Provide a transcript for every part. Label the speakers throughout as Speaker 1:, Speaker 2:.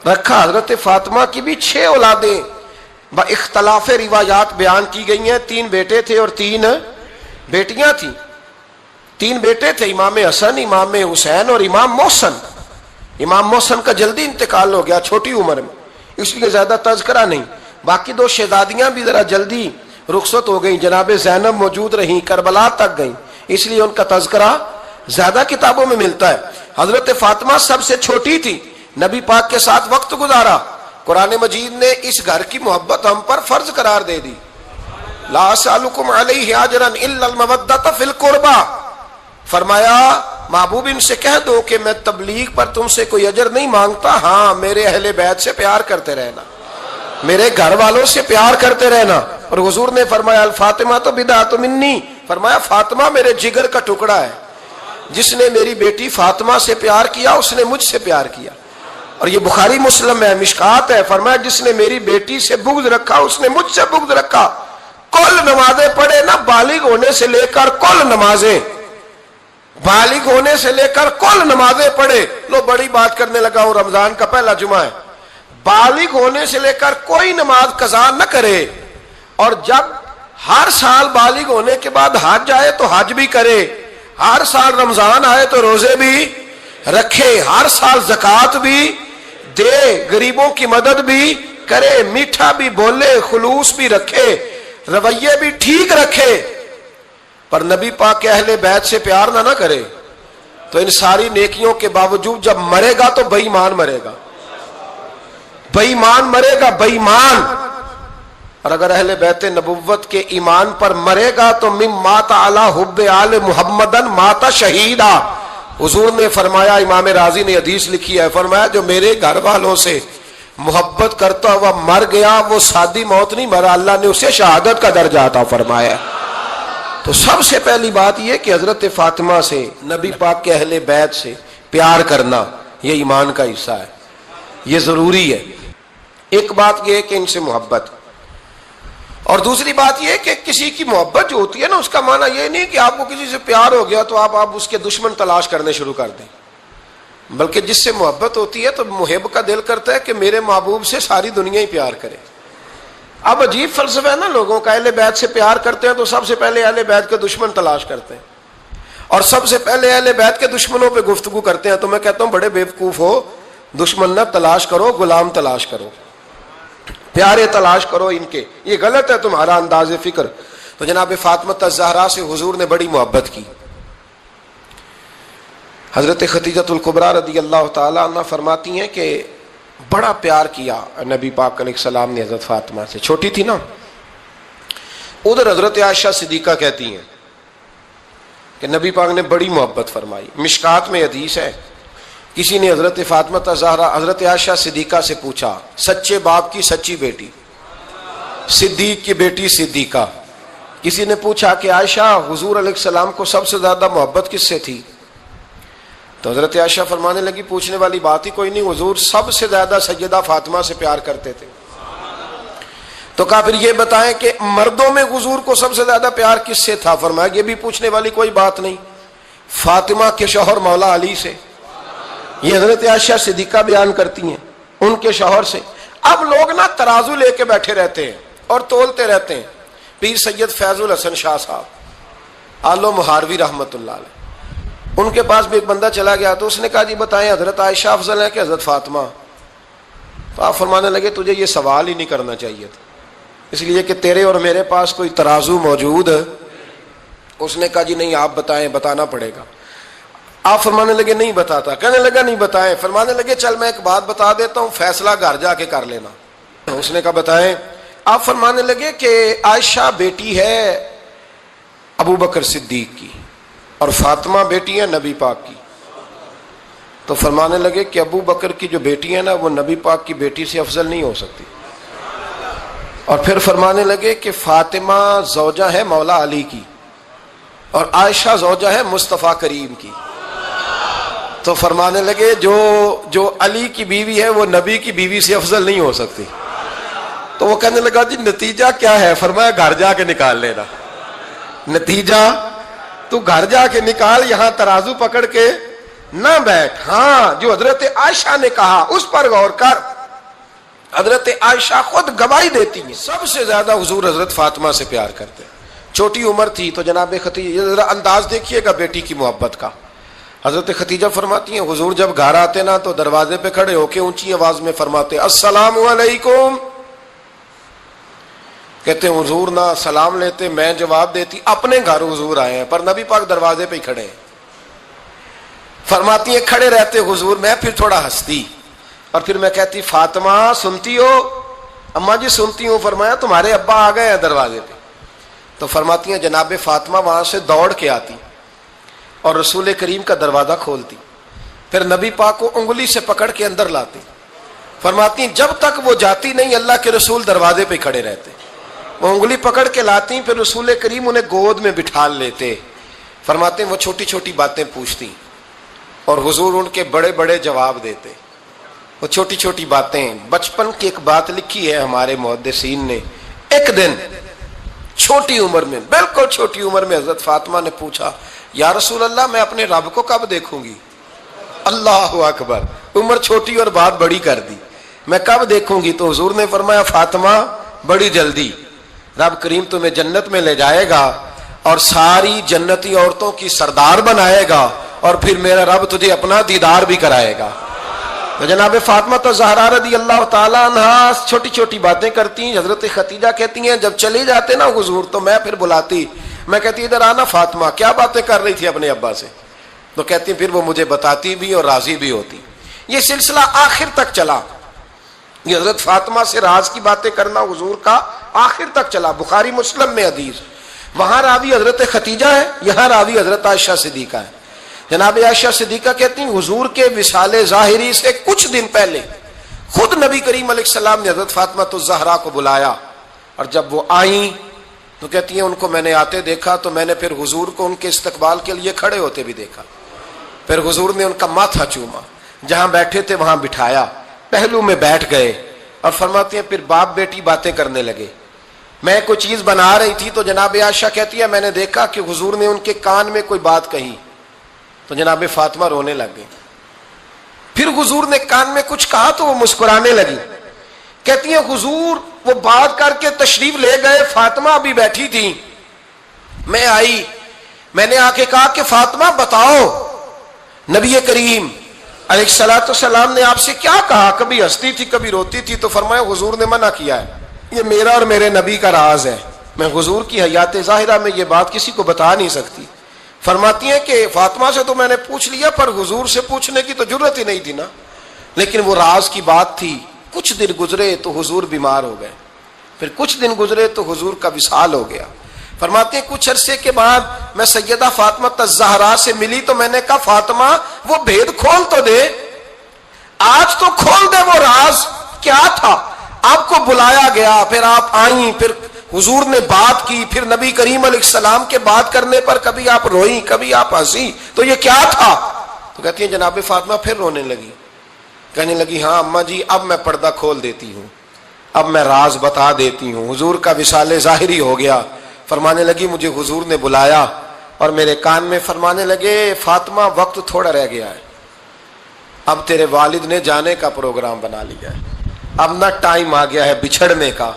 Speaker 1: رکھا. حضرت فاطمہ کی بھی 6 اولادیں اختلاف روایات بیان کی گئی ہیں. 3 بیٹے تھے اور 3 بیٹیاں تھیں. 3 بیٹے تھے، امام حسن، امام حسین اور امام محسن. امام محسن کا جلدی انتقال ہو گیا چھوٹی عمر میں، اس لیے زیادہ تذکرہ نہیں. باقی 2 شہزادیاں بھی ذرا جلدی رخصت ہو گئیں. جناب زینب موجود رہیں، کربلا تک گئیں، اس لیے ان کا تذکرہ زیادہ کتابوں میں ملتا ہے. حضرت فاطمہ سب سے چھوٹی تھی، نبی پاک کے ساتھ وقت گزارا. قرآن مجید نے اس گھر کی محبت ہم پر فرض قرار دے دی. لا اسألکم علیہ اجرا الا المودۃ فی القربى. فرمایا محبوب ان سے کہہ دو کہ میں تبلیغ پر تم سے کوئی اجر نہیں مانگتا، ہاں میرے اہل بیت سے پیار کرتے رہنا، میرے گھر والوں سے پیار کرتے رہنا. اور حضور نے فرمایا الفاطمہ تو بدعۃ منی، فرمایا فاطمہ میرے جگر کا ٹکڑا ہے. جس نے میری بیٹی فاطمہ سے پیار کیا اس نے مجھ سے پیار کیا. اور یہ بخاری مسلم ہے، مشکات ہے. فرمایا جس نے میری بیٹی سے بغض رکھا اس نے مجھ سے بغض رکھا. کل نمازیں پڑھے نا، بالغ ہونے سے لے کر کل نمازیں، بالغ ہونے سے لے کر کل نمازیں پڑھے. لو بڑی بات کرنے لگا ہوں، رمضان کا پہلا جمعہ ہے. بالغ ہونے سے لے کر کوئی نماز قضا نہ کرے، اور جب ہر سال بالغ ہونے کے بعد حج آئے تو حج بھی کرے، ہر سال رمضان آئے تو روزے بھی رکھے، ہر سال زکوٰۃ بھی دے، غریبوں کی مدد بھی کرے، میٹھا بھی بولے، خلوص بھی رکھے، رویے بھی ٹھیک رکھے. پر نبی پاک کے اہل بیت سے پیار نہ کرے تو ان ساری نیکیوں کے باوجود جب مرے گا تو بے ایمان مرے گا، بے ایمان مرے گا، بے ایمان. اور اگر اہل بیت نبوت کے ایمان پر مرے گا تو مم مات علی حب آل محمدن مات شہیدا. حضور نے فرمایا، امام راضی نے حدیث لکھی ہے، فرمایا جو میرے گھر والوں سے محبت کرتا ہوا مر گیا وہ سادی موت نہیں مرا، اللہ نے اسے شہادت کا درجہ عطا فرمایا. تو سب سے پہلی بات یہ کہ حضرت فاطمہ سے، نبی پاک کے اہل بیت سے پیار کرنا یہ ایمان کا حصہ ہے، یہ ضروری ہے. ایک بات یہ ہے کہ ان سے محبت، اور دوسری بات یہ کہ کسی کی محبت جو ہوتی ہے نا، اس کا معنی یہ نہیں کہ آپ کو کسی سے پیار ہو گیا تو آپ اس کے دشمن تلاش کرنے شروع کر دیں، بلکہ جس سے محبت ہوتی ہے تو محب کا دل کرتا ہے کہ میرے محبوب سے ساری دنیا ہی پیار کرے. اب عجیب فلسفہ ہے نا لوگوں کا، اہل بیت سے پیار کرتے ہیں تو سب سے پہلے اہل بیت کے دشمن تلاش کرتے ہیں، اور سب سے پہلے اہل بیت کے دشمنوں پہ گفتگو کرتے ہیں. تو میں کہتا ہوں بڑے بیوقوف ہو، دشمن نہ تلاش کرو، غلام تلاش کرو، پیارے تلاش کرو ان کے. یہ غلط ہے تمہارا انداز فکر. تو جناب فاطمہ الزہرا سے حضور نے بڑی محبت کی. حضرت خدیجہ الکبریٰ رضی اللہ تعالی عنہ فرماتی ہیں کہ بڑا پیار کیا نبی پاک علیہ السلام نے حضرت فاطمہ سے. چھوٹی تھی نا. ادھر حضرت عائشہ صدیقہ کہتی ہیں کہ نبی پاک نے بڑی محبت فرمائی. مشکات میں حدیث ہے، کسی نے حضرت فاطمہ الزہرا حضرت عائشہ صدیقہ سے پوچھا، سچے باپ کی سچی بیٹی، صدیق کی بیٹی صدیقہ. کسی نے پوچھا کہ عائشہ حضور علیہ السلام کو سب سے زیادہ محبت کس سے تھی؟ تو حضرت عائشہ فرمانے لگی پوچھنے والی بات ہی کوئی نہیں، حضور سب سے زیادہ سیدہ فاطمہ سے پیار کرتے تھے. تو کہا پھر یہ بتائیں کہ مردوں میں حضور کو سب سے زیادہ پیار کس سے تھا؟ فرمایا یہ بھی پوچھنے والی کوئی بات نہیں، فاطمہ کے شوہر مولا علی سے. یہ حضرت عائشہ صدیقہ بیان کرتی ہیں ان کے شوہر سے. اب لوگ نا ترازو لے کے بیٹھے رہتے ہیں اور تولتے رہتے ہیں. پیر سید فیض الحسن شاہ صاحب آلو مہاروی رحمت اللہ علیہ، ان کے پاس بھی ایک بندہ چلا گیا تو اس نے کہا جی بتائیں حضرت عائشہ افضل ہے کہ حضرت فاطمہ؟ تو آپ فرمانے لگے تجھے یہ سوال ہی نہیں کرنا چاہیے تھا، اس لیے کہ تیرے اور میرے پاس کوئی ترازو موجود ہے. اس نے کہا جی نہیں آپ بتائیں، بتانا پڑے گا. آپ فرمانے لگے نہیں بتاتا. کہنے لگا نہیں بتائیں. فرمانے لگے چل میں ایک بات بتا دیتا ہوں، فیصلہ گھر جا کے کر لینا. اس نے کہا بتائیں. آپ فرمانے لگے کہ عائشہ بیٹی ہے ابو بکر صدیق کی اور فاطمہ بیٹی ہے نبی پاک کی. تو فرمانے لگے کہ ابو بکر کی جو بیٹی ہے نا وہ نبی پاک کی بیٹی سے افضل نہیں ہو سکتی. اور پھر فرمانے لگے کہ فاطمہ زوجہ ہے مولا علی کی اور عائشہ زوجہ ہے مصطفیٰ کریم کی. تو فرمانے لگے جو علی کی بیوی ہے وہ نبی کی بیوی سے افضل نہیں ہو سکتی. تو وہ کہنے لگا جی نتیجہ کیا ہے؟ فرمایا گھر جا کے نکال لینا. نتیجہ تو گھر جا کے نکال، یہاں ترازو پکڑ کے نہ بیٹھ. ہاں جو حضرت عائشہ نے کہا اس پر غور کر. حضرت عائشہ خود گواہی دیتی ہیں سب سے زیادہ حضور حضرت فاطمہ سے پیار کرتے ہیں. چھوٹی عمر تھی تو جناب خدیجہ، ذرا انداز دیکھیے گا بیٹی کی محبت کا. حضرت خدیجہ فرماتی ہیں حضور جب گھر آتے نا تو دروازے پہ کھڑے ہو کے اونچی آواز میں فرماتے السلام علیکم. کہتے ہیں حضور نہ سلام لیتے، میں جواب دیتی اپنے گھر حضور آئے ہیں پر نبی پاک دروازے پہ ہی کھڑے ہیں. فرماتی ہیں کھڑے رہتے حضور، میں پھر تھوڑا ہنستی اور پھر میں کہتی فاطمہ سنتی ہو؟ اماں جی سنتی ہوں. فرمایا تمہارے ابا آ گئے ہیں دروازے پہ. تو فرماتی ہیں جناب فاطمہ وہاں سے دوڑ کے آتی اور رسول کریم کا دروازہ کھولتی، پھر نبی پاک کو انگلی سے پکڑ کے اندر لاتی. فرماتی ہیں جب تک وہ جاتی نہیں اللہ کے رسول دروازے پہ کھڑے رہتے. وہ انگلی پکڑ کے لاتی، پھر رسول کریم انہیں گود میں بٹھا لیتے. فرماتے ہیں وہ چھوٹی چھوٹی باتیں پوچھتی اور حضور ان کے بڑے بڑے جواب دیتے. وہ چھوٹی چھوٹی باتیں، بچپن کی ایک بات لکھی ہے ہمارے محدثین نے. ایک دن چھوٹی عمر میں، بالکل چھوٹی عمر میں حضرت فاطمہ نے پوچھا یا رسول اللہ میں اپنے رب کو کب دیکھوں گی؟ اللہ اکبر، عمر چھوٹی اور بات بڑی کر دی. میں کب دیکھوں گی؟ تو حضور نے فرمایا فاطمہ بڑی جلدی رب کریم تمہیں جنت میں لے جائے گا اور ساری جنتی عورتوں کی سردار بنائے گا اور پھر میرا رب تجھے اپنا دیدار بھی کرائے گا. تو جناب فاطمہ تو زہرا رضی اللہ تعالیٰ عنہا چھوٹی چھوٹی باتیں کرتی. حضرت خدیجہ کہتی ہیں جب چلے جاتے نا حضور تو میں پھر بلاتی، میں کہتی ادھر آنا فاطمہ، کیا باتیں کر رہی تھی اپنے ابا سے؟ تو کہتی پھر وہ مجھے بتاتی بھی اور راضی بھی ہوتی. یہ سلسلہ آخر تک چلا. یہ حضرت فاطمہ سے راز کی باتیں کرنا حضور کا آخر تک چلا. بخاری مسلم میں حدیث، وہاں راوی حضرت خدیجہ ہے، یہاں راوی حضرت عائشہ صدیقہ ہے. جناب عائشہ صدیقہ کہتی ہیں حضور کے وصال ظاہری سے کچھ دن پہلے خود نبی کریم علیہ السلام نے حضرت فاطمہ الزہرا کو بلایا اور جب وہ آئیں تو کہتی ہیں ان کو میں نے آتے دیکھا تو میں نے پھر حضور کو ان کے استقبال کے لیے کھڑے ہوتے بھی دیکھا. پھر حضور نے ان کا ماتھا چوما، جہاں بیٹھے تھے وہاں بٹھایا، پہلو میں بیٹھ گئے اور فرماتے ہیں پھر باپ بیٹی باتیں کرنے لگے. میں کوئی چیز بنا رہی تھی تو جناب عائشہ کہتی ہے میں نے دیکھا کہ حضور نے ان کے کان میں کوئی بات کہی تو جناب فاطمہ رونے لگ گئی. پھر حضور نے کان میں کچھ کہا تو وہ مسکرانے لگی. کہتی ہیں حضور وہ بات کر کے تشریف لے گئے، فاطمہ ابھی بیٹھی تھی، میں آئی، میں نے آ کے کہا کہ فاطمہ بتاؤ نبی کریم علیہ الصلوۃ والسلام نے آپ سے کیا کہا؟ کبھی ہنستی تھی کبھی روتی تھی. تو فرمایا حضور نے منع کیا ہے، یہ میرا اور میرے نبی کا راز ہے، میں حضور کی حیات ظاہرہ میں یہ بات کسی کو بتا نہیں سکتی. فرماتی ہیں کہ فاطمہ سے تو میں نے پوچھ لیا پر حضور سے پوچھنے کی تو ضرورت ہی نہیں تھی نا، لیکن وہ راز کی بات تھی. کچھ دن گزرے تو حضور بیمار ہو گئے، پھر کچھ دن گزرے تو حضور کا وصال ہو گیا. فرماتے ہیں کچھ عرصے کے بعد میں سیدہ فاطمہ الزہرا سے ملی تو میں نے کہا فاطمہ وہ بھید کھول تو دے، آج تو کھول دے وہ راز کیا تھا. آپ کو بلایا گیا، پھر آپ آئیں، پھر حضور نے بات کی، پھر نبی کریم علیہ السلام کے بات کرنے پر کبھی آپ روئیں کبھی آپ ہنسی، تو یہ کیا تھا؟ تو کہتی ہیں جناب فاطمہ پھر رونے لگی، کہنے لگی ہاں اماں جی اب میں پردہ کھول دیتی ہوں، اب میں راز بتا دیتی ہوں. حضور کا وصال ظاہری ہو گیا. فرمانے لگی مجھے حضور نے بلایا اور میرے کان میں فرمانے لگے فاطمہ وقت تھوڑا رہ گیا ہے، اب تیرے والد نے جانے کا پروگرام بنا لیا ہے، اب نہ ٹائم آ گیا ہے بچھڑنے کا.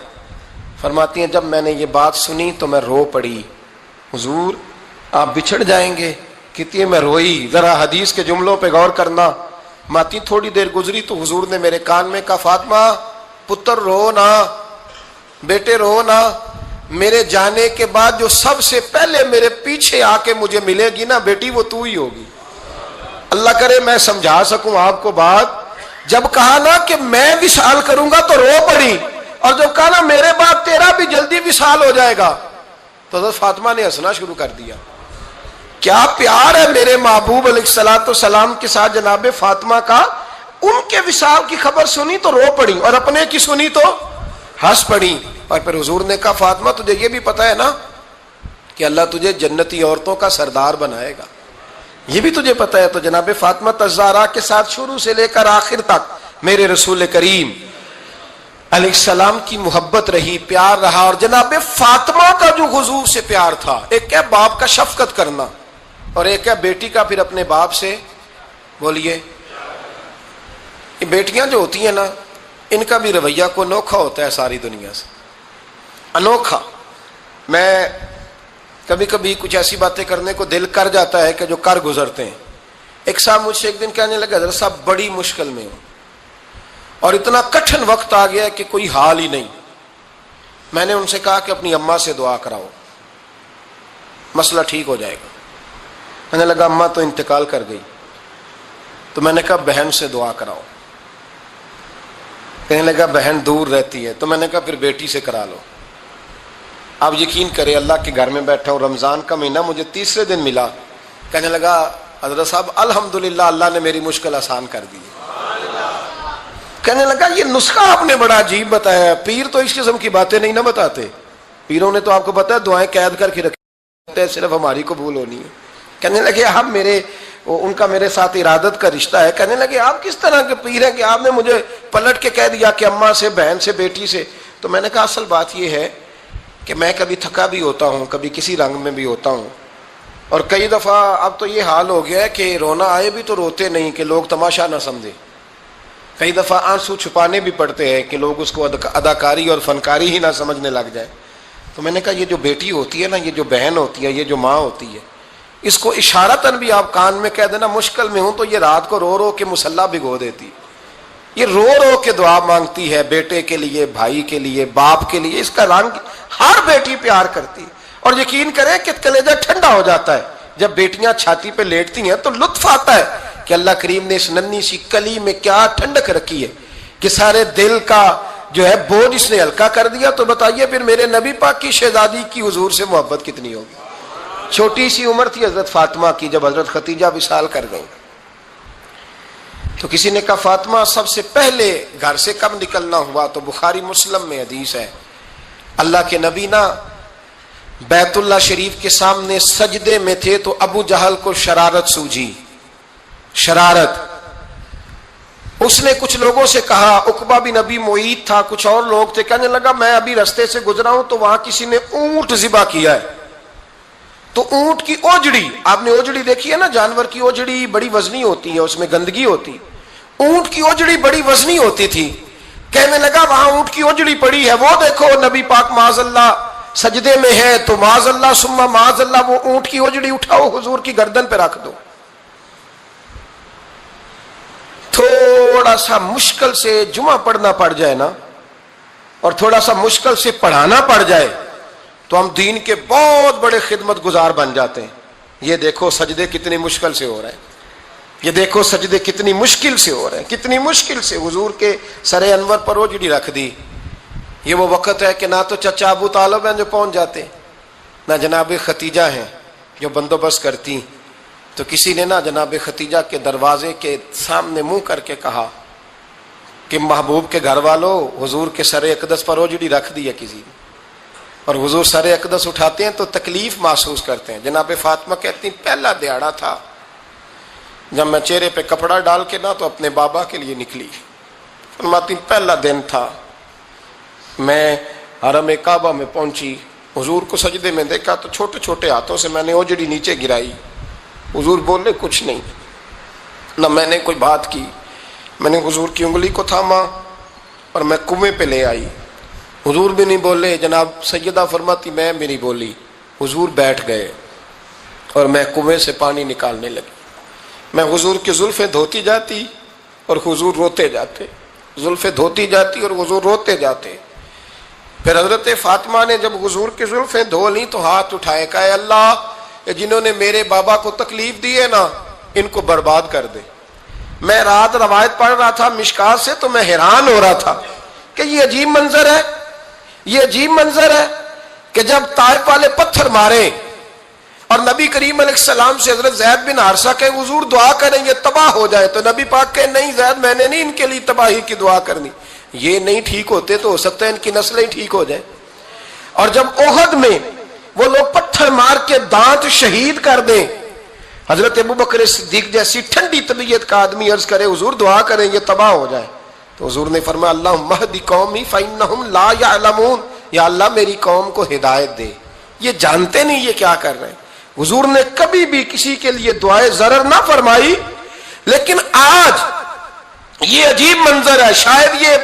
Speaker 1: فرماتی ہیں جب میں نے یہ بات سنی تو میں رو پڑی، حضور آپ بچھڑ جائیں گے؟ کہتی ہے میں روئی. ذرا حدیث کے جملوں پہ غور کرنا. ماتی تھوڑی دیر گزری تو حضور نے میرے کان میں کہا فاطمہ پتر رو نہ، بیٹے رو نہ، میرے جانے کے بعد جو سب سے پہلے میرے پیچھے آ کے مجھے ملے گی نا بیٹی وہ تو ہی ہوگی. اللہ کرے میں سمجھا سکوں آپ کو بات. جب کہا نا کہ میں وصال کروں گا تو رو پڑی، اور جب کہا نا میرے بعد تیرا بھی جلدی وصال ہو جائے گا تو حضرت فاطمہ نے ہنسنا شروع کر دیا. کیا پیار ہے میرے محبوب علیہ الصلوۃ والسلام کے ساتھ جناب فاطمہ کا. ان کے وصال کی خبر سنی تو رو پڑی اور اپنے کی سنی تو ہنس پڑی. اور پھر حضور نے کہا فاطمہ تجھے یہ بھی پتا ہے نا کہ اللہ تجھے جنتی عورتوں کا سردار بنائے گا، یہ بھی تجھے پتا ہے. تو جناب فاطمہ الزہرا کے ساتھ شروع سے لے کر آخر تک میرے رسول کریم علیہ السلام کی محبت رہی، پیار رہا. اور جناب فاطمہ کا جو حضور سے پیار تھا، ایک ہے باپ کا شفقت کرنا اور ایک ہے بیٹی کا پھر اپنے باپ سے، بولیے، یہ بیٹیاں جو ہوتی ہیں نا ان کا بھی رویہ کو انوکھا ہوتا ہے ساری دنیا سے، انوکھا۔ میں کبھی کبھی کچھ ایسی باتیں کرنے کو دل کر جاتا ہے کہ جو کر گزرتے ہیں۔ ایک صاحب مجھ سے ایک دن کہنے لگا، حضرت صاحب بڑی مشکل میں ہوں اور اتنا کٹھن وقت آ گیا کہ کوئی حال ہی نہیں۔ میں نے ان سے کہا کہ اپنی اماں سے دعا کراؤ، مسئلہ ٹھیک ہو جائے گا۔ میں نے لگا اماں تو انتقال کر گئی، تو میں نے کہا بہن سے دعا کراؤ۔ کہنے لگا بہن دور رہتی ہے، تو میں نے کہا پھر بیٹی سے کرا لو۔ آپ یقین کریں، اللہ کے گھر میں بیٹھا ہوں، رمضان کا مہینہ مجھے تیسرے دن ملا۔ کہنے لگا حضرت صاحب الحمدللہ اللہ نے میری مشکل آسان کر دی۔ کہنے لگا یہ نسخہ آپ نے بڑا عجیب بتایا، پیر تو اس قسم کی باتیں نہیں نہ بتاتے، پیروں نے تو آپ کو پتا ہے دعائیں قید کر کے رکھتے ہیں، صرف ہماری قبول ہونی ہے۔ کہنے لگے آپ ان کا میرے ساتھ ارادت کا رشتہ ہے۔ کہنے لگے آپ کس طرح کے پیر ہیں کہ آپ نے مجھے پلٹ کے کہہ دیا کہ اماں سے، بہن سے، بیٹی سے؟ تو میں نے کہا اصل بات یہ ہے کہ میں کبھی تھکا بھی ہوتا ہوں، کبھی کسی رنگ میں بھی ہوتا ہوں، اور کئی دفعہ اب تو یہ حال ہو گیا ہے کہ رونا آئے بھی تو روتے نہیں کہ لوگ تماشا نہ سمجھے۔ کئی دفعہ آنسو چھپانے بھی پڑتے ہیں کہ لوگ اس کو اداکاری اور فنکاری ہی نہ سمجھنے لگ جائے۔ تو میں نے کہا یہ جو بیٹی ہوتی ہے نا، یہ جو بہن ہوتی ہے، یہ جو ماں ہوتی ہے، اس کو اشارتاً بھی آپ کان میں کہہ دینا مشکل میں ہوں تو یہ رات کو رو رو کے مصلی بھگو دیتی، یہ رو رو کے دعا مانگتی ہے بیٹے کے لیے، بھائی کے لیے، باپ کے لیے۔ اس کا رنگ ہر بیٹی پیار کرتی، اور یقین کریں کہ کلیجہ ٹھنڈا ہو جاتا ہے جب بیٹیاں چھاتی پہ لیٹتی ہیں، تو لطف آتا ہے کہ اللہ کریم نے اس ننھی سی کلی میں کیا ٹھنڈک رکھی ہے کہ سارے دل کا جو ہے بوجھ اس نے ہلکا کر دیا۔ تو بتائیے پھر میرے نبی پاک کی شہزادی کی حضور سے محبت کتنی ہوگی۔ چھوٹی سی عمر تھی حضرت فاطمہ کی جب حضرت ختیجہ وصال کر گئیں، تو کسی نے کہا فاطمہ سب سے پہلے گھر سے کب نکلنا ہوا؟ تو بخاری مسلم میں حدیث ہے، اللہ کے نبی نا بیت اللہ شریف کے سامنے سجدے میں تھے تو ابو جہل کو شرارت سوجھی، شرارت۔ اس نے کچھ لوگوں سے کہا، عقبہ بن ابی معیط تھا، کچھ اور لوگ تھے، کہنے لگا میں ابھی رستے سے گزرا ہوں تو وہاں کسی نے اونٹ ذبح کیا ہے، تو اونٹ کی اوجڑی، آپ نے اوجڑی دیکھی ہے نا، جانور کی اوجڑی بڑی وزنی ہوتی ہے، اس میں گندگی ہوتی، اونٹ کی اوجڑی بڑی وزنی ہوتی تھی۔ کہنے لگا وہاں اونٹ کی اوجڑی پڑی ہے، وہ دیکھو نبی پاک معاذ اللہ سجدے میں ہے، تو معاذ اللہ ثم معاذ اللہ وہ اونٹ کی اوجڑی اٹھاؤ حضور کی گردن پہ رکھ دو۔ تھوڑا سا مشکل سے جمعہ پڑھنا پڑ جائے نا، اور تھوڑا سا مشکل سے پڑھانا پڑ جائے تو ہم دین کے بہت بڑے خدمت گزار بن جاتے ہیں۔ یہ دیکھو سجدے کتنی مشکل سے ہو رہے ہیں، یہ دیکھو سجدے کتنی مشکل سے ہو رہے ہیں، کتنی مشکل سے حضور کے سر انور پر اوجڑی رکھ دی۔ یہ وہ وقت ہے کہ نہ تو چچا ابو طالب ہیں جو پہنچ جاتے، نہ جناب ختیجہ ہیں جو بندوبست کرتی۔ تو کسی نے نا جناب ختیجہ کے دروازے کے سامنے منہ کر کے کہا کہ محبوب کے گھر والوں، حضور کے سر اقدس پر اوجڑی رکھ دی ہے کسی نے، اور حضور سر اقدس اٹھاتے ہیں تو تکلیف محسوس کرتے ہیں۔ جناب فاطمہ کہتی ہیں پہلا دیہڑا تھا جب میں چہرے پہ کپڑا ڈال کے نا تو اپنے بابا کے لیے نکلی، فرماتی پہلا دن تھا، میں حرم کعبہ میں پہنچی، حضور کو سجدے میں دیکھا تو چھوٹے چھوٹے ہاتھوں سے میں نے اوجڑی نیچے گرائی، حضور بولے کچھ نہیں، نہ میں نے کوئی بات کی، میں نے حضور کی انگلی کو تھاما اور میں کنویں پہ لے آئی، حضور بھی نہیں بولے، جناب سیدہ فرماتی میں بھی نہیں بولی، حضور بیٹھ گئے اور میں کنویں سے پانی نکالنے لگی، میں حضور کی زلفیں دھوتی جاتی اور حضور روتے جاتے، زلفیں دھوتی جاتی اور حضور روتے جاتے۔ پھر حضرت فاطمہ نے جب حضور کی زلفیں دھو لیں تو ہاتھ اٹھائے، کہا اے اللہ جنہوں نے میرے بابا کو تکلیف دی ہے نا ان کو برباد کر دے۔ میں رات روایت پڑھ رہا تھا مشکات سے تو میں حیران ہو رہا تھا کہ یہ عجیب منظر ہے، یہ عجیب منظر ہے کہ جب طائف والے پتھر مارے اور نبی کریم علیہ السلام سے حضرت زید بن حارثہ کہ حضور دعا کریں یہ تباہ ہو جائے، تو نبی پاک کہ نہیں زید میں نے نہیں ان کے لیے تباہی کی دعا کرنی، یہ نہیں ٹھیک ہوتے تو ہو سکتا ہے ان کی نسلیں ٹھیک ہو جائیں۔ اور جب احد میں وہ لوگ پتھر مار کے دانت شہید کر دیں، حضرت ابوبکر صدیق جیسی ٹھنڈی طبیعت کا آدمی عرض کرے حضور دعا کریں یہ تباہ ہو جائے، تو حضور نے فرمایا اللہم اہد قومی فإنہم لا یعلمون، یا اللہ میری قوم کو ہدایت دے، یہ جانتے نہیں یہ کیا کر رہے ہیں۔ حضور نے کبھی بھی کسی کے لیے دعائے ضرر نہ فرمائی، لیکن آج یہ عجیب منظر ہے، شاید یہ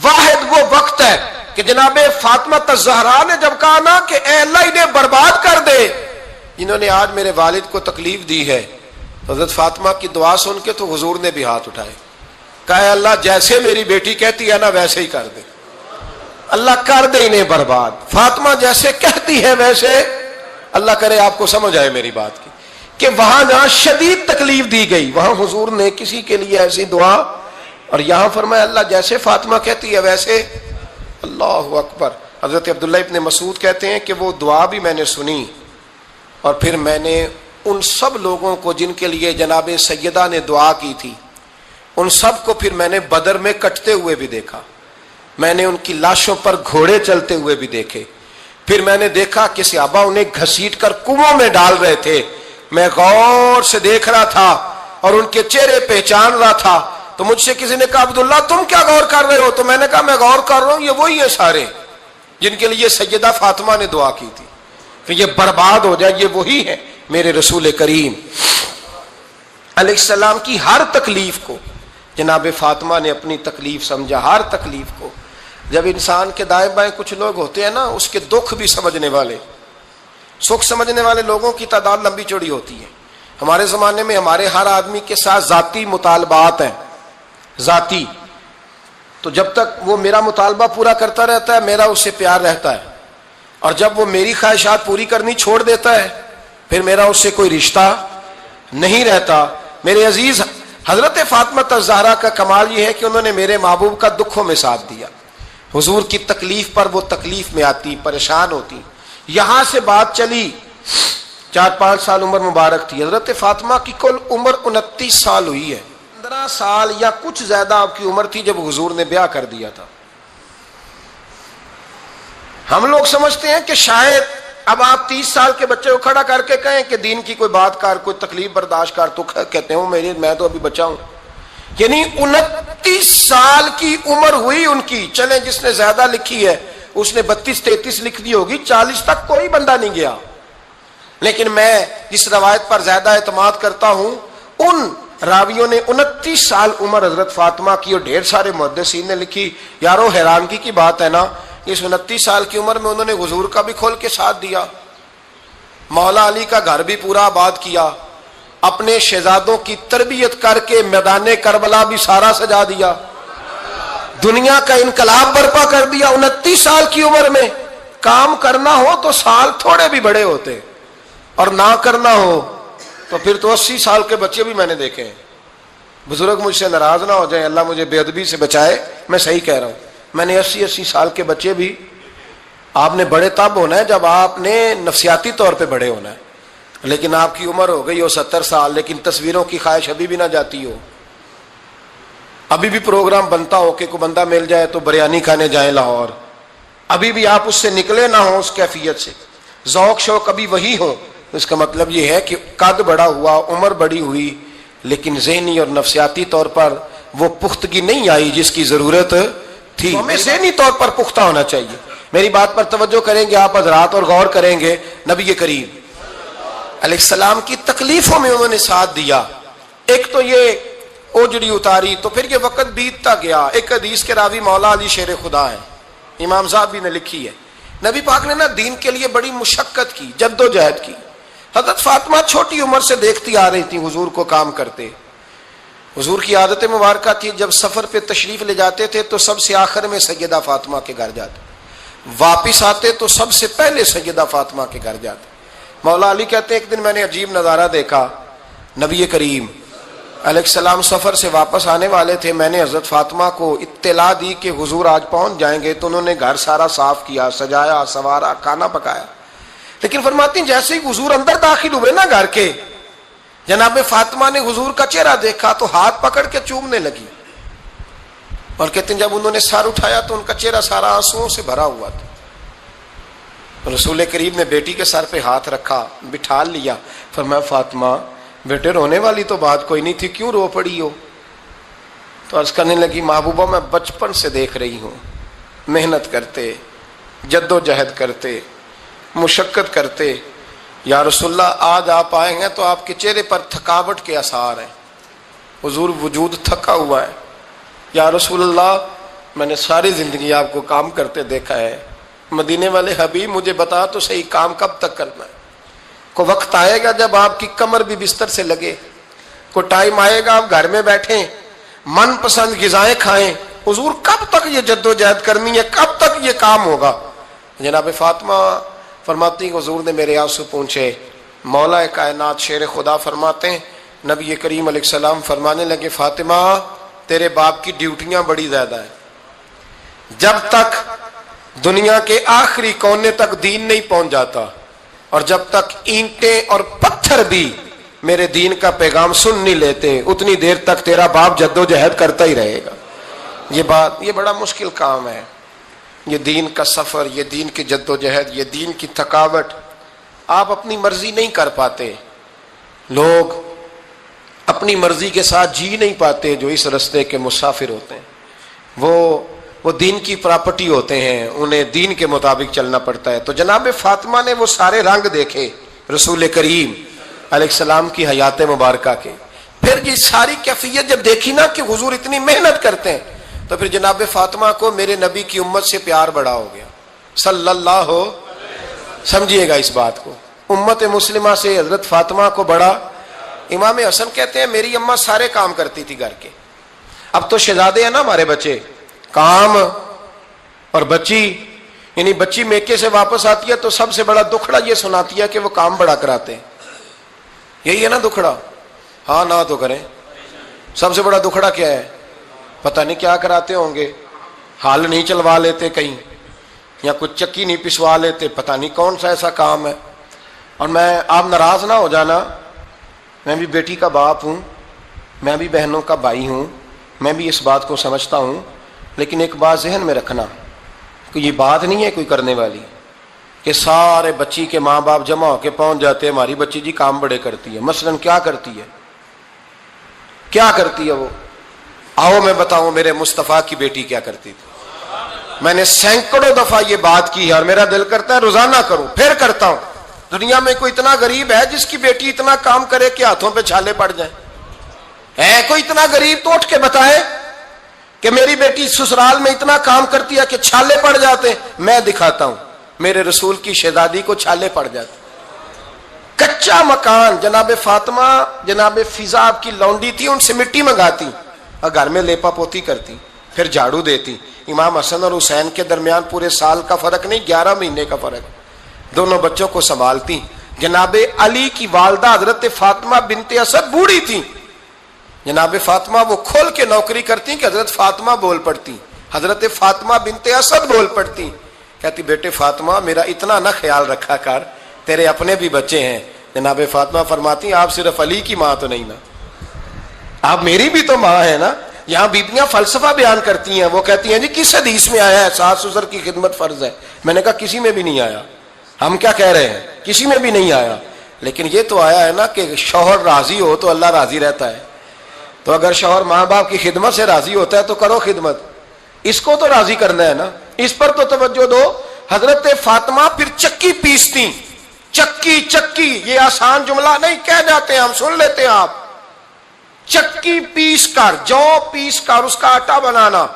Speaker 1: واحد وہ وقت ہے کہ جناب فاطمہ الزہرا نے جب کہا نا کہ اے اللہ انہیں برباد کر دے جنہوں نے آج میرے والد کو تکلیف دی ہے، حضرت فاطمہ کی دعا سن کے تو حضور نے بھی ہاتھ اٹھائے، کہا اے اللہ جیسے میری بیٹی کہتی ہے نا ویسے ہی کر دے، اللہ کر دے انہیں برباد، فاطمہ جیسے کہتی ہے ویسے، اللہ کرے آپ کو سمجھ آئے میری بات کی کہ وہاں جہاں شدید تکلیف دی گئی وہاں حضور نے کسی کے لیے ایسی دعا، اور یہاں فرمایا اللہ جیسے فاطمہ کہتی ہے ویسے، اللہ اکبر۔ حضرت عبداللہ ابن مسعود کہتے ہیں کہ وہ دعا بھی میں نے سنی، اور پھر میں نے ان سب لوگوں کو جن کے لیے جناب سیدہ نے دعا کی تھی ان سب کو پھر میں نے بدر میں کٹتے ہوئے بھی دیکھا، میں نے ان کی لاشوں پر گھوڑے چلتے ہوئے بھی دیکھے، پھر میں نے دیکھا کہ صحابہ انہیں گھسیٹ کر کنووں میں ڈال رہے تھے، میں غور سے دیکھ رہا تھا اور ان کے چہرے پہچان رہا تھا، تو مجھ سے کسی نے کہا عبداللہ تم کیا غور کر رہے ہو؟ تو میں نے کہا میں غور کر رہا ہوں یہ وہی ہیں سارے جن کے لیے سیدہ فاطمہ نے دعا کی تھی کہ یہ برباد ہو جائے، یہ وہی ہے میرے رسول کریم علیہ السلام کی ہر تکلیف کو جناب فاطمہ نے اپنی تکلیف سمجھا، ہر تکلیف کو۔ جب انسان کے دائیں بائیں کچھ لوگ ہوتے ہیں نا اس کے دکھ بھی سمجھنے والے، سکھ سمجھنے والے لوگوں کی تعداد لمبی چوڑی ہوتی ہے۔ ہمارے زمانے میں ہمارے ہر آدمی کے ساتھ ذاتی مطالبات ہیں، ذاتی، تو جب تک وہ میرا مطالبہ پورا کرتا رہتا ہے میرا اس سے پیار رہتا ہے، اور جب وہ میری خواہشات پوری کرنی چھوڑ دیتا ہے پھر میرا اس سے کوئی رشتہ نہیں رہتا۔ میرے عزیز حضرت فاطمہ الزہرا کا کمال یہ ہے کہ انہوں نے میرے محبوب کا دکھوں میں ساتھ دیا، حضور کی تکلیف پر وہ تکلیف میں آتی، پریشان ہوتی۔ یہاں سے بات چلی 4-5 سال عمر مبارک تھی، حضرت فاطمہ کی کل عمر 29 سال ہوئی ہے، 15 سال یا کچھ زیادہ آپ کی عمر تھی جب حضور نے بیاہ کر دیا تھا۔ ہم لوگ سمجھتے ہیں کہ شاید اب آپ 30 سال کے بچے کو کھڑا کر کے کہیں کہ دین کی کوئی بات کر، کوئی تکلیف برداشت کر، تو کہتے ہیں میں تو ابھی بچہ ہوں، یعنی 29 سال کی عمر ہوئی ان کی۔ چلیں جس نے زیادہ لکھی ہے اس نے 32-33 لکھ دی ہوگی، 40 تک کوئی بندہ نہیں گیا، لیکن میں جس روایت پر زیادہ اعتماد کرتا ہوں ان راویوں نے 29 سال عمر حضرت فاطمہ کی، اور ڈھیر سارے محدثین نے لکھی۔ یارو حیرانگی کی بات ہے نا، اس 29 سال کی عمر میں انہوں نے حضور کا بھی کھول کے ساتھ دیا، مولا علی کا گھر بھی پورا آباد کیا، اپنے شہزادوں کی تربیت کر کے میدان کربلا بھی سارا سجا دیا، دنیا کا انقلاب برپا کر دیا 29 سال کی عمر میں۔ کام کرنا ہو تو سال تھوڑے بھی بڑے ہوتے، اور نہ کرنا ہو تو پھر تو 80 سال کے بچے بھی میں نے دیکھے ہیں۔ بزرگ مجھ سے ناراض نہ ہو جائیں، اللہ مجھے بے ادبی سے بچائے، میں صحیح کہہ رہا ہوں، میں نے 80 سال کے بچے بھی۔ آپ نے بڑے تب ہونا ہے جب آپ نے نفسیاتی طور پہ بڑے ہونا ہے، لیکن آپ کی عمر ہو گئی ہو 70 سال لیکن تصویروں کی خواہش ابھی بھی نہ جاتی ہو، ابھی بھی پروگرام بنتا ہو کہ کوئی بندہ مل جائے تو بریانی کھانے جائیں لاہور، ابھی بھی آپ اس سے نکلے نہ ہو، اس کیفیت سے ذوق شوق ابھی وہی ہو، اس کا مطلب یہ ہے کہ قد بڑا ہوا، عمر بڑی ہوئی، لیکن ذہنی اور نفسیاتی طور پر وہ پختگی نہیں آئی جس کی ضرورت تھی۔ ہمیں ذہنی طور پر پختہ ہونا چاہیے۔ میری بات پر توجہ کریں گے آپ حضرات اور غور کریں گے، نبی کریم علیہ السلام کی تکلیفوں میں انہوں نے ساتھ دیا۔ ایک تو یہ اوجڑی اتاری تو پھر یہ وقت بیتتا گیا۔ ایک حدیث کے راوی مولا علی شیر خدا ہے، امام صاحب نے لکھی ہے، نبی پاک نے نا دین کے لیے بڑی مشقت کی، جد و جہد کی۔ حضرت فاطمہ چھوٹی عمر سے دیکھتی آ رہی تھی حضور کو کام کرتے۔ حضور کی عادت مبارکہ تھی جب سفر پہ تشریف لے جاتے تھے تو سب سے آخر میں سیدہ فاطمہ کے گھر جاتے، واپس آتے تو سب سے پہلے سیدہ فاطمہ کے گھر جاتے۔ مولا علی کہتے ہیں ایک دن میں نے عجیب نظارہ دیکھا، نبی کریم علیہ السلام سفر سے واپس آنے والے تھے، میں نے حضرت فاطمہ کو اطلاع دی کہ حضور آج پہنچ جائیں گے، تو انہوں نے گھر سارا صاف کیا، سجایا سوارا، کھانا پکایا، لیکن فرماتی ہیں جیسے ہی حضور اندر داخل ہوئے نا گھر کے، جناب فاطمہ نے حضور کا چہرہ دیکھا تو ہاتھ پکڑ کے چومنے لگی، اور کہتے ہیں جب انہوں نے سر اٹھایا تو ان کا چہرہ سارا آنسوؤں سے بھرا ہوا تھا۔ رسول کریم نے بیٹی کے سر پہ ہاتھ رکھا، بٹھا لیا، فرمایا فاطمہ بیٹے رونے والی تو بات کوئی نہیں تھی، کیوں رو پڑی ہو؟ تو عرض کرنے لگی محبوبہ میں بچپن سے دیکھ رہی ہوں، محنت کرتے، جد و جہد کرتے، مشقت کرتے، یا رسول اللہ آج آپ آئے ہیں تو آپ کے چہرے پر تھکاوٹ کے آثار ہیں، حضور وجود تھکا ہوا ہے، یا رسول اللہ میں نے ساری زندگی آپ کو کام کرتے دیکھا ہے، مدینے والے حبیب مجھے بتا تو صحیح کام کب تک کرنا ہے؟ کو وقت آئے گا جب آپ کی کمر بھی بستر سے لگے، کو ٹائم آئے گا آپ گھر میں بیٹھیں من پسند غذائیں کھائیں، حضور کب تک یہ جد و جہد کرنی ہے، کب تک یہ کام ہوگا؟ جناب فاطمہ فرماتی کہ حضور نے میرے آنسو پونچھے۔ مولا کائنات شیر خدا فرماتے ہیں، نبی کریم علیہ السلام فرمانے لگے فاطمہ تیرے باپ کی ڈیوٹیاں بڑی زیادہ ہیں، جب تک دنیا کے آخری کونے تک دین نہیں پہنچ جاتا اور جب تک اینٹیں اور پتھر بھی میرے دین کا پیغام سن نہیں لیتے اتنی دیر تک تیرا باپ جد و جہد کرتا ہی رہے گا۔ یہ بڑا مشکل کام ہے، یہ دین کا سفر، یہ دین کی جد و جہد، یہ دین کی تھکاوٹ آپ اپنی مرضی نہیں کر پاتے۔ لوگ اپنی مرضی کے ساتھ جی نہیں پاتے جو اس رستے کے مسافر ہوتے ہیں، وہ دین کی پراپرٹی ہوتے ہیں، انہیں دین کے مطابق چلنا پڑتا ہے۔ تو جناب فاطمہ نے وہ سارے رنگ دیکھے رسول کریم علیہ السلام کی حیات مبارکہ کے، پھر یہ ساری کیفیت جب دیکھی نا کہ حضور اتنی محنت کرتے ہیں، تو پھر جناب فاطمہ کو میرے نبی کی امت سے پیار بڑا ہو گیا صلی اللہ ہو۔ سمجھیے گا اس بات کو، امت مسلمہ سے حضرت فاطمہ کو بڑا۔ امام حسن کہتے ہیں میری اماں سارے کام کرتی تھی گھر کے، اب تو شہزادے ہیں نا ہمارے بچے، کام اور بچی، یعنی بچی میکے سے واپس آتی ہے تو سب سے بڑا دکھڑا یہ سناتی ہے کہ وہ کام بڑا کراتے ہیں، یہی ہے نا دکھڑا؟ ہاں نہ تو کریں، سب سے بڑا دکھڑا کیا ہے؟ پتہ نہیں کیا کراتے ہوں گے، ہال نہیں چلوا لیتے کہیں، یا کچھ چکی نہیں پسوا لیتے، پتہ نہیں کون سا ایسا کام ہے۔ اور آپ ناراض نہ ہو جانا، میں بھی بیٹی کا باپ ہوں، میں بھی بہنوں کا بھائی ہوں، میں بھی اس بات کو سمجھتا ہوں، لیکن ایک بات ذہن میں رکھنا کہ یہ بات نہیں ہے کوئی کرنے والی کہ سارے بچی کے ماں باپ جمع ہو کے پہنچ جاتے ہیں ہماری بچی جی کام بڑے کرتی ہے۔ مثلاً کیا کرتی ہے؟ کیا کرتی ہے وہ؟ آؤ میں بتاؤں میرے مصطفیٰ کی بیٹی کیا کرتی تھی۔ میں نے سینکڑوں دفعہ یہ بات کی ہے اور میرا دل کرتا ہے روزانہ کروں، پھر کرتا ہوں۔ دنیا میں کوئی اتنا غریب ہے جس کی بیٹی اتنا کام کرے کہ ہاتھوں پہ چھالے پڑ جائیں؟ ہے کوئی اتنا غریب تو اٹھ کے بتائے کہ میری بیٹی سسرال میں اتنا کام کرتی ہے کہ چھالے پڑ جاتے؟ میں دکھاتا ہوں، میرے رسول کی شہزادی کو چھالے پڑ جاتے۔ کچا مکان، جناب فاطمہ جناب فضا آپ کی لونڈی تھی، ان سے مٹی منگاتی اور گھر میں لیپا پوتی کرتی، پھر جھاڑو دیتی۔ امام حسن اور حسین کے درمیان پورے سال کا فرق نہیں، 11 مہینے کا فرق، دونوں بچوں کو سنبھالتی۔ جناب علی کی والدہ حضرت فاطمہ بنت اسد بوڑھی تھی، جناب فاطمہ وہ کھول کے نوکری کرتی کہ حضرت فاطمہ بول پڑتی، حضرت فاطمہ بنت اسد بول پڑتی، کہتی بیٹے فاطمہ میرا اتنا نہ خیال رکھا کر، تیرے اپنے بھی بچے ہیں۔ جناب فاطمہ فرماتی آپ صرف علی کی ماں تو نہیں نا، آپ میری بھی تو ماں ہے نا۔ یہاں بیبیاں فلسفہ بیان کرتی ہیں، وہ کہتی ہیں جی کس حدیث میں آیا ہے ساس سسر کی خدمت فرض ہے؟ میں نے کہا کسی میں بھی نہیں آیا۔ ہم کیا کہہ رہے ہیں؟ کسی میں بھی نہیں آیا، لیکن یہ تو آیا ہے نا کہ شوہر راضی ہو تو اللہ راضی رہتا ہے۔ تو اگر شوہر ماں باپ کی خدمت سے راضی ہوتا ہے تو کرو خدمت، اس کو تو راضی کرنا ہے نا، اس پر تو توجہ دو۔ حضرت فاطمہ پھر چکی پیستی، چکی چکی، یہ آسان جملہ نہیں، کہہ جاتے ہیں ہم، سن لیتے ہیں آپ۔ چکی پیس کر، جو پیس کر اس کا آٹا بنانا،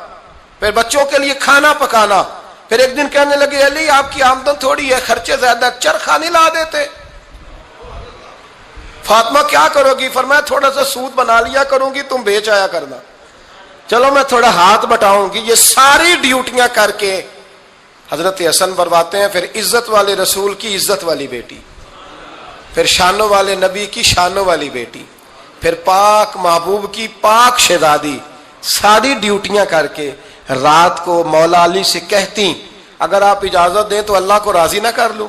Speaker 1: پھر بچوں کے لیے کھانا پکانا۔ پھر ایک دن کہنے لگے علی آپ کی آمدن تھوڑی ہے، خرچے زیادہ، چرخہ نہیں لا دیتے؟ فاطمہ کیا کرو گی؟ فرمایا تھوڑا سا سود بنا لیا کروں گی، تم بیچ آیا کرنا۔ چلو میں تھوڑا ہاتھ بٹاؤں گی۔ یہ ساری ڈیوٹیاں کر کے حضرت حسن برواتے ہیں، پھر عزت والے رسول کی عزت والی بیٹی، پھر شانوں والے نبی کی شانوں والی بیٹی، پھر پاک محبوب کی پاک شہزادی، ساری ڈیوٹیاں کر کے رات کو مولا علی سے کہتی اگر آپ اجازت دیں تو اللہ کو راضی نہ کر لوں۔